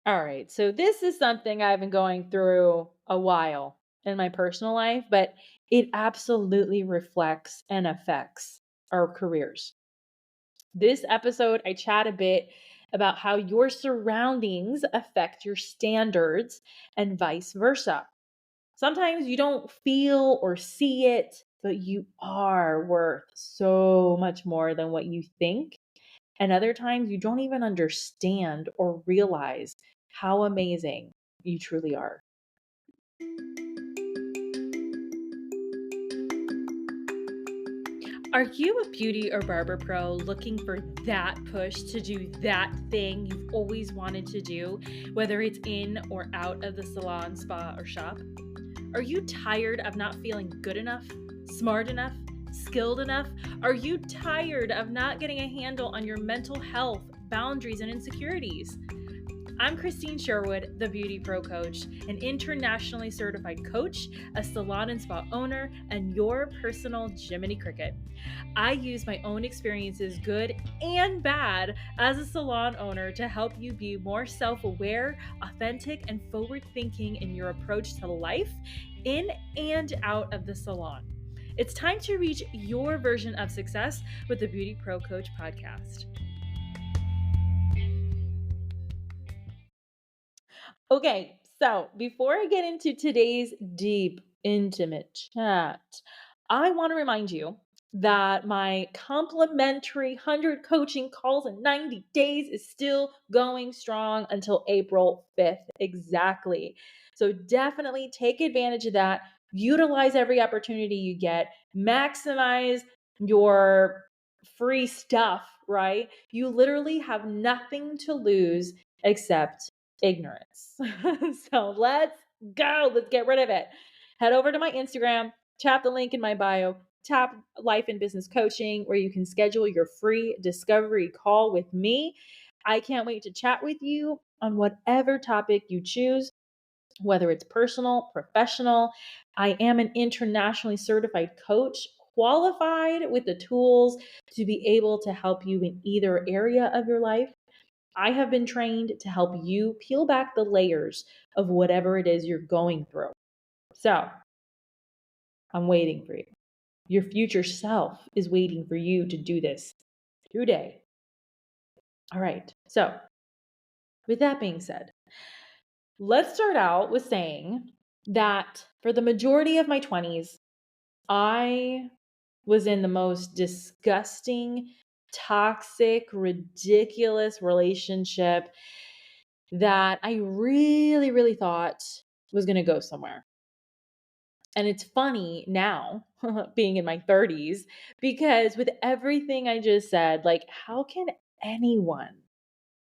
All right. So this is something I've been going through a while in my personal life, but it absolutely reflects and affects our careers. This episode, I chat a bit about how your surroundings affect your standards and vice versa. Sometimes you don't feel or see it, but you are worth so much more than what you think. And other times you don't even understand or realize how amazing you truly are. Are you a beauty or barber pro looking for that push to do that thing you've always wanted to do, whether it's in or out of the salon, spa, or shop? Are you tired of not feeling good enough, smart enough, skilled enough? Are you tired of not getting a handle on your mental health, boundaries, and insecurities? I'm Krystine Sherwood, the Beauty Pro Coach, an internationally certified coach, a salon and spa owner, and your personal Jiminy Cricket. I use my own experiences, good and bad, as a salon owner to help you be more self aware, authentic, and forward thinking in your approach to life, in and out of the salon. It's time to reach your version of success with the Beauty Pro Coach podcast. Okay, so before I get into today's deep, intimate chat, I want to remind you that my complimentary 100 coaching calls in 90 days is still going strong until April 5th exactly. So definitely take advantage of that. Utilize every opportunity you get, maximize your free stuff, right? You literally have nothing to lose except ignorance. So let's go. Let's get rid of it. Head over to my Instagram, tap the link in my bio, tap Life and Business Coaching, where you can schedule your free discovery call with me. I can't wait to chat with you on whatever topic you choose, whether it's personal, professional. I am an internationally certified coach, qualified with the tools to be able to help you in either area of your life. I have been trained to help you peel back the layers of whatever it is you're going through. So I'm waiting for you. Your future self is waiting for you to do this today. All right. So, with that being said, let's start out with saying that for the majority of my 20s, I was in the most disgusting, toxic, ridiculous relationship that I really, really thought was going to go somewhere. And it's funny now, being in my 30s, because with everything I just said, like, how can anyone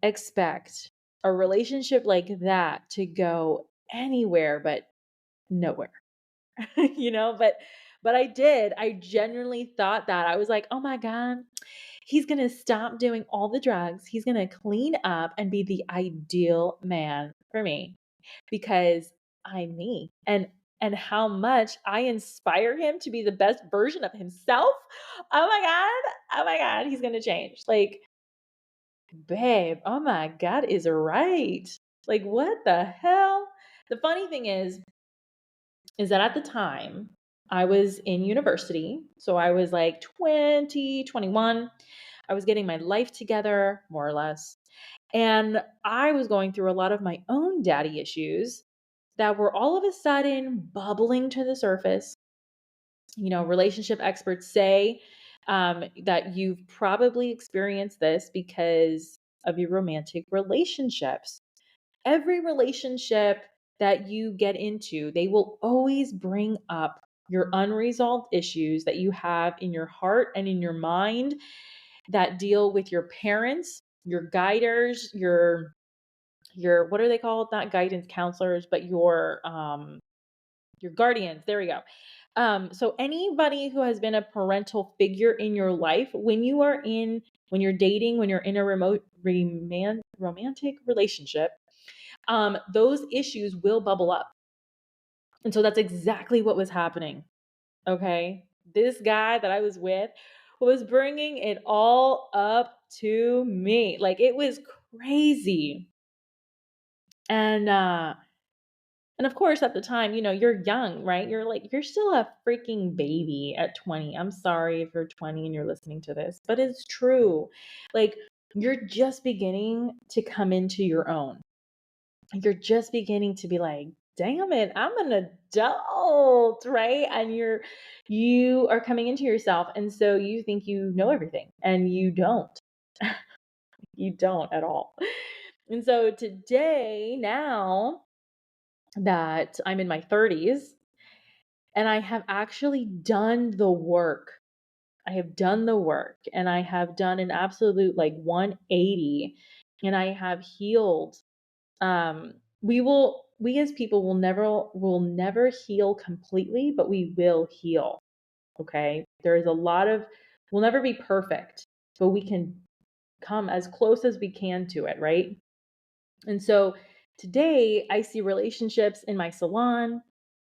expect a relationship like that to go anywhere but nowhere? But I did. I genuinely thought that. I was like, "Oh my god, he's going to stop doing all the drugs. He's going to clean up and be the ideal man for me because I'm me." And how much I inspire him to be the best version of himself. Oh my god. Oh my god, he's going to change. Like, babe, oh my god is right. Like, what the hell? The funny thing is that at the time, I was in university. So I was like 20, 21. I was getting my life together, more or less. And I was going through a lot of my own daddy issues that were all of a sudden bubbling to the surface. Relationship experts say that you've probably experienced this because of your romantic relationships. Every relationship that you get into, they will always bring up your unresolved issues that you have in your heart and in your mind that deal with your parents, your guiders, your what are they called? Not guidance counselors, but your guardians. There we go. So anybody who has been a parental figure in your life, when you're dating, when you're in a romantic relationship, those issues will bubble up. And so that's exactly what was happening. Okay. This guy that I was with was bringing it all up to me. Like, it was crazy. And of course, at the time, you're young, right? You're still a freaking baby at 20. I'm sorry if you're 20 and you're listening to this, but it's true. Like, you're just beginning to come into your own. You're just beginning to be like, damn it, I'm an adult, right? And you are coming into yourself. And so you think you know everything, and you don't. You don't at all. And so today, now that I'm in my 30s, and I have actually done the work. I have done the work, and I have done an absolute like 180, and I have healed. We as people will never heal completely, but we will heal. Okay. There is a lot of, we'll never be perfect, but we can come as close as we can to it, right? And so today I see relationships in my salon,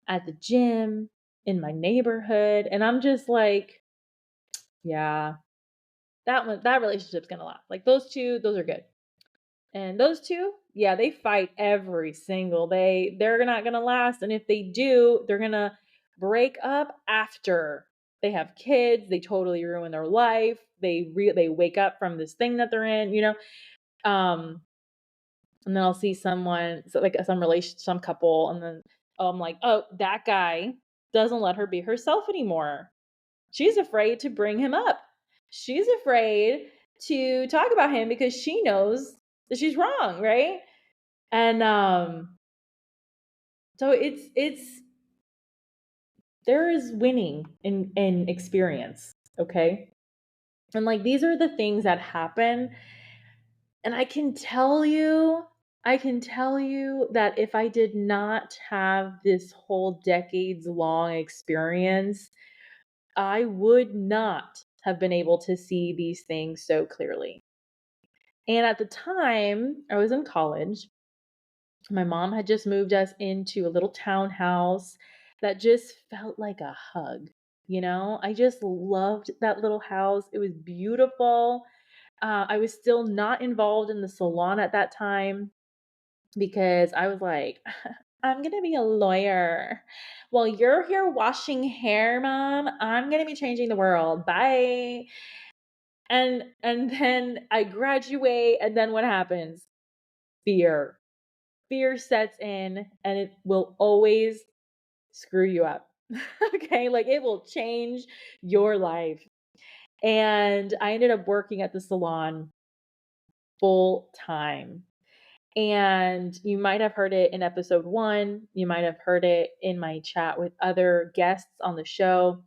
at the gym, in my neighborhood, and I'm just like, yeah, that relationship's gonna last. Like those two, those are good. And those two, yeah, they fight every single day. They're not gonna last. And if they do, they're gonna break up after they have kids. They totally ruin their life. They wake up from this thing that they're in. Um, and then I'll see someone, so like some couple, and then I'm like, oh, that guy doesn't let her be herself anymore. She's afraid to bring him up. She's afraid to talk about him because she knows that she's wrong, right? And so it's there is winning in experience, okay? And like these are the things that happen, and I can tell you that if I did not have this whole decades long experience, I would not have been able to see these things so clearly. And at the time, I was in college. My mom had just moved us into a little townhouse that just felt like a hug. I just loved that little house. It was beautiful. I was still not involved in the salon at that time because I was like, I'm going to be a lawyer. While you're here washing hair, mom, I'm going to be changing the world. Bye. And then I graduate, and then what happens? Fear. Fear sets in, and it will always screw you up. Okay? Like it will change your life. And I ended up working at the salon full time. And you might have heard it in episode 1. You might have heard it in my chat with other guests on the show.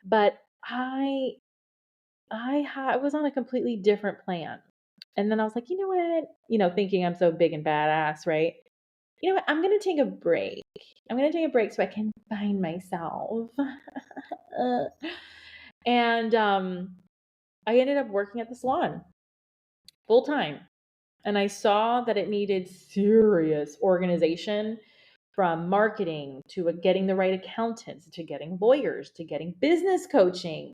But I was on a completely different plan. And then I was like, you know what? Thinking I'm so big and badass, right? You know what? I'm going to take a break. I'm going to take a break so I can find myself. Uh, and I ended up working at the salon full time. And I saw that it needed serious organization, from marketing to getting the right accountants to getting lawyers to getting business coaching.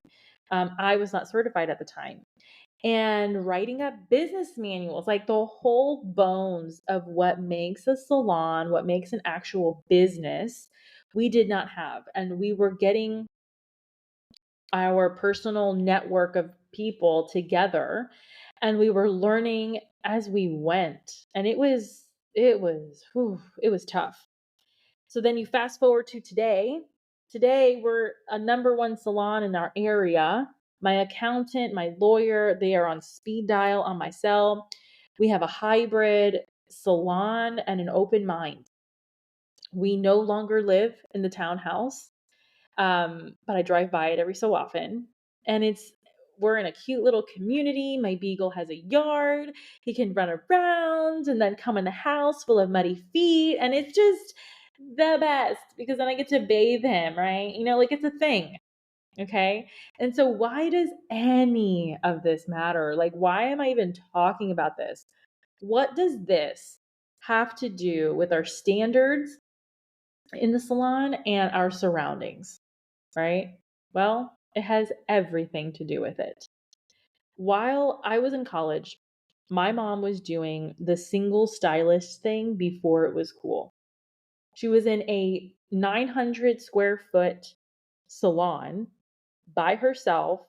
I was not certified at the time. And writing up business manuals, like the whole bones of what makes a salon, what makes an actual business, we did not have. And we were getting our personal network of people together, and we were learning as we went. And it was tough. So then you fast forward to today. Today, we're a number one salon in our area. My accountant, my lawyer, they are on speed dial on my cell. We have a hybrid salon and an open mind. We no longer live in the townhouse, but I drive by it every so often. And we're in a cute little community. My beagle has a yard. He can run around and then come in the house full of muddy feet. And it's just the best because then I get to bathe him, right? Like it's a thing. Okay. And so, why does any of this matter? Like, why am I even talking about this? What does this have to do with our standards in the salon and our surroundings? Right? Well, it has everything to do with it. While I was in college, my mom was doing the single stylist thing before it was cool. She was in a 900 square foot salon by herself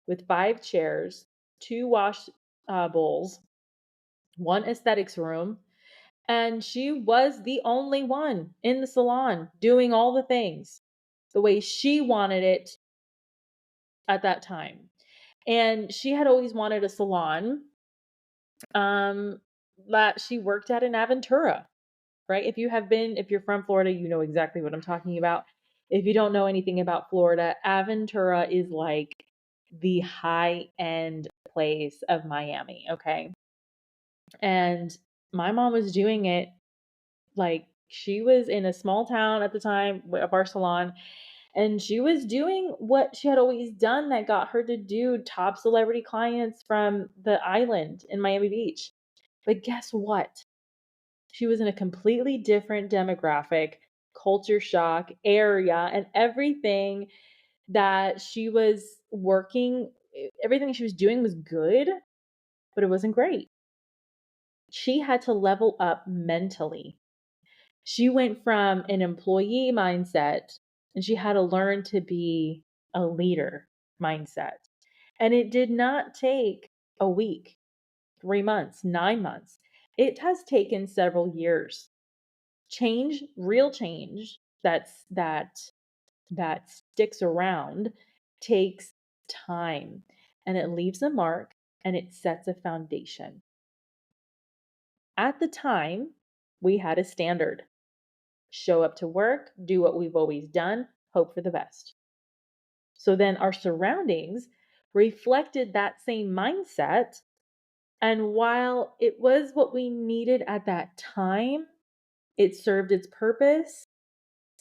with 5 chairs, 2 wash bowls, one aesthetics room, and she was the only one in the salon doing all the things the way she wanted it at that time. And she had always wanted a salon um, that she worked at in Aventura, right? If you're from Florida, you know exactly what I'm talking about. If you don't know anything about Florida, Aventura is like the high end place of Miami, okay? And my mom was doing it like she was in a small town at the time of our salon, and she was doing what she had always done that got her to do top celebrity clients from the island in Miami Beach. But guess what? She was in a completely different demographic, culture shock area, and everything that she was working, everything she was doing was good, but it wasn't great. She had to level up mentally. She went from an employee mindset and she had to learn to be a leader mindset. And it did not take a week, 3 months, 9 months. It has taken several years. Change, real change that sticks around takes time, and it leaves a mark and it sets a foundation. At the time, we had a standard. Show up to work, do what we've always done, hope for the best. So then our surroundings reflected that same mindset. And while it was what we needed at that time, it served its purpose,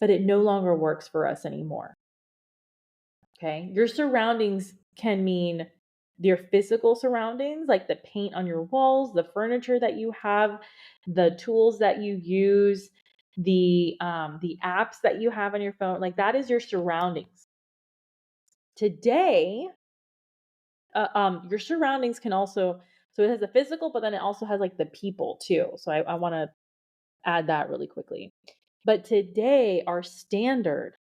but it no longer works for us anymore. Okay. Your surroundings can mean your physical surroundings, like the paint on your walls, the furniture that you have, the tools that you use, the apps that you have on your phone. Like that is your surroundings. Today, your surroundings can also, so it has the physical, but then it also has like the people too. So I want to add that really quickly. But today, our standard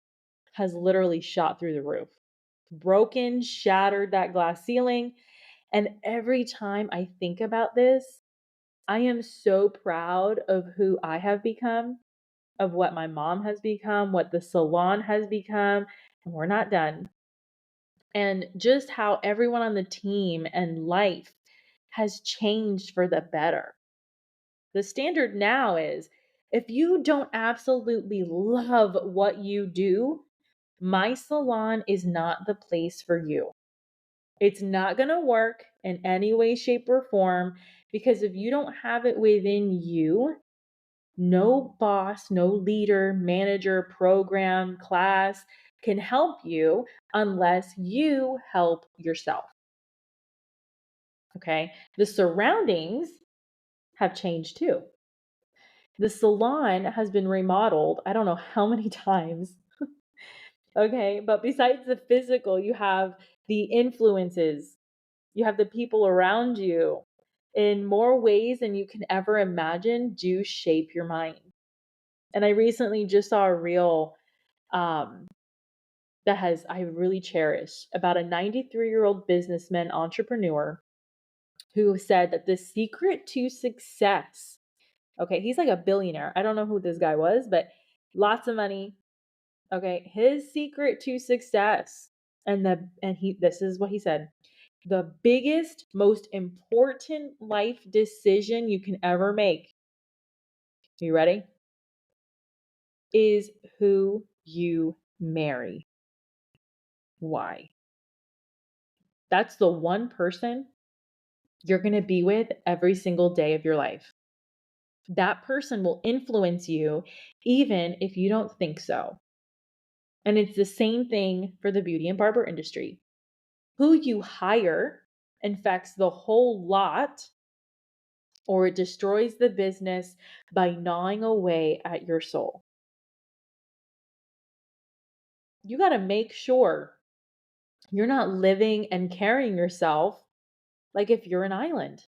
has literally shot through the roof, broken, shattered that glass ceiling. And every time I think about this, I am so proud of who I have become, of what my mom has become, what the salon has become. And we're not done. And just how everyone on the team and life has changed for the better. The standard now is if you don't absolutely love what you do, my salon is not the place for you. It's not going to work in any way, shape, or form because if you don't have it within you, no boss, no leader, manager, program, class can help you unless you help yourself. Okay. The surroundings have changed too. The salon has been remodeled, I don't know how many times. Okay. But besides the physical, you have the influences, you have the people around you in more ways than you can ever imagine do shape your mind. And I recently just saw a reel um, that I really cherish about a 93-year-old businessman entrepreneur who said that the secret to success, okay, he's like a billionaire. I don't know who this guy was, but lots of money. Okay, his secret to success this is what he said. The biggest, most important life decision you can ever make. You ready? Is who you marry. Why? That's the one person you're going to be with every single day of your life. That person will influence you even if you don't think so. And it's the same thing for the beauty and barber industry. Who you hire infects the whole lot, or it destroys the business by gnawing away at your soul. You got to make sure you're not living and carrying yourself like if you're an island.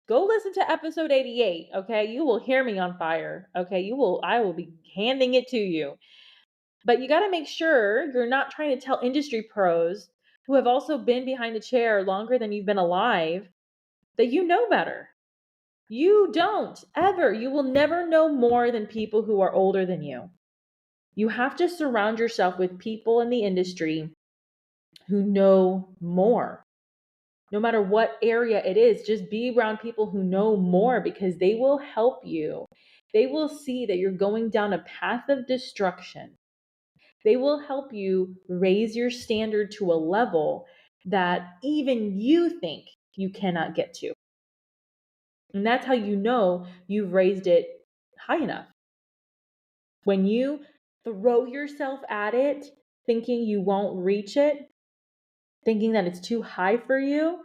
Go listen to episode 88, okay? You will hear me on fire, okay? I will be handing it to you. But you got to make sure you're not trying to tell industry pros who have also been behind the chair longer than you've been alive that you know better. You don't ever. You will never know more than people who are older than you. You have to surround yourself with people in the industry who know more. No matter what area it is, just be around people who know more because they will help you. They will see that you're going down a path of destruction. They will help you raise your standard to a level that even you think you cannot get to. And that's how you know you've raised it high enough. When you throw yourself at it, thinking you won't reach it, thinking that it's too high for you,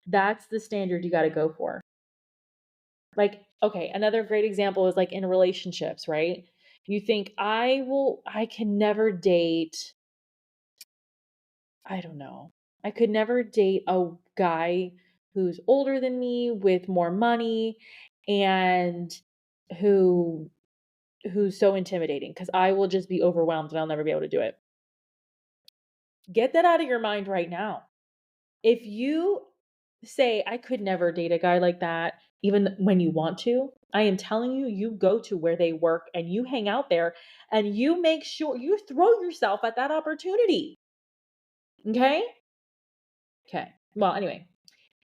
that's the standard you got to go for. Like, okay, another great example is like in relationships, right? You think I can never date, I don't know. I could never date a guy who's older than me with more money and who who's so intimidating because I will just be overwhelmed and I'll never be able to do it. Get that out of your mind right now. If you say, I could never date a guy like that, even when you want to, I am telling you, you go to where they work and you hang out there and you make sure you throw yourself at that opportunity. Okay? Okay. Well, anyway,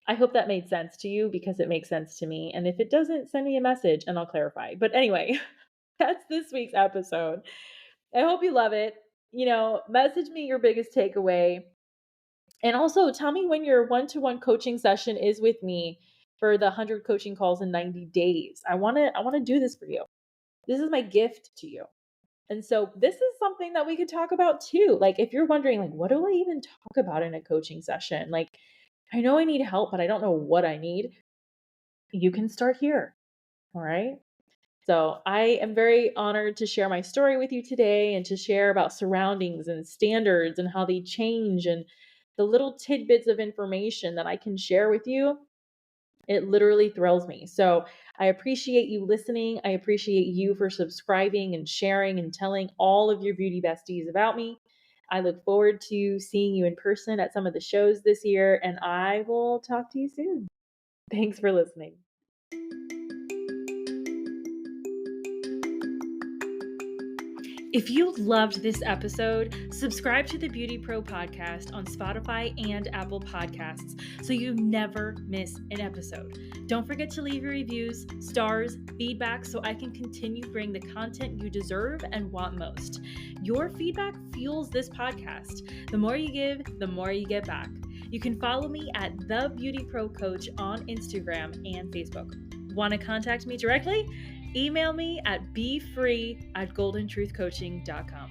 I hope that made sense to you because it makes sense to me. And if it doesn't, send me a message and I'll clarify. But anyway, that's this week's episode. I hope you love it. Message me your biggest takeaway. And also tell me when your one-to-one coaching session is with me for the 100 coaching calls in 90 days. I want to do this for you. This is my gift to you. And so this is something that we could talk about too. Like if you're wondering like what do I even talk about in a coaching session? Like I know I need help, but I don't know what I need. You can start here. All right? So I am very honored to share my story with you today and to share about surroundings and standards and how they change and the little tidbits of information that I can share with you. It literally thrills me. So I appreciate you listening. I appreciate you for subscribing and sharing and telling all of your beauty besties about me. I look forward to seeing you in person at some of the shows this year, and I will talk to you soon. Thanks for listening. If you loved this episode, subscribe to the BeautyPro podcast on Spotify and Apple Podcasts so you never miss an episode. Don't forget to leave your reviews, stars, feedback so I can continue bringing the content you deserve and want most. Your feedback fuels this podcast. The more you give, the more you get back. You can follow me at The BeautyPro Coach on Instagram and Facebook. Want to contact me directly? Email me at befree@goldentruthcoaching.com.